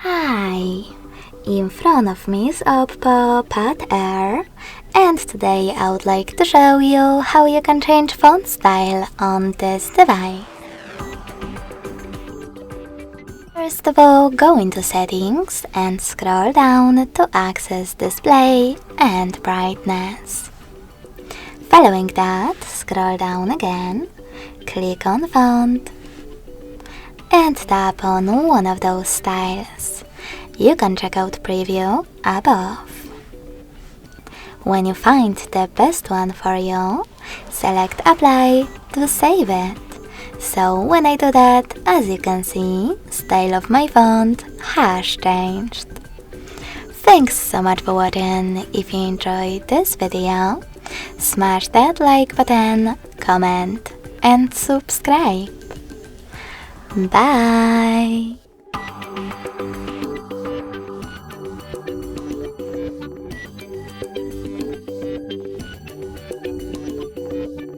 Hi! In front of me is Oppo Pad Air, and today I would like to show you how you can change font style on this device. First of all, go into Settings and scroll down to access Display and Brightness. Following that, scroll down again, click on Font, and tap on one of those styles. You can check out Preview above. When you find the best one for you, select Apply to save it. So when I do that, as you can see, style of my font has changed. Thanks so much for watching. If you enjoyed this video, smash that like button, comment and subscribe. Bye!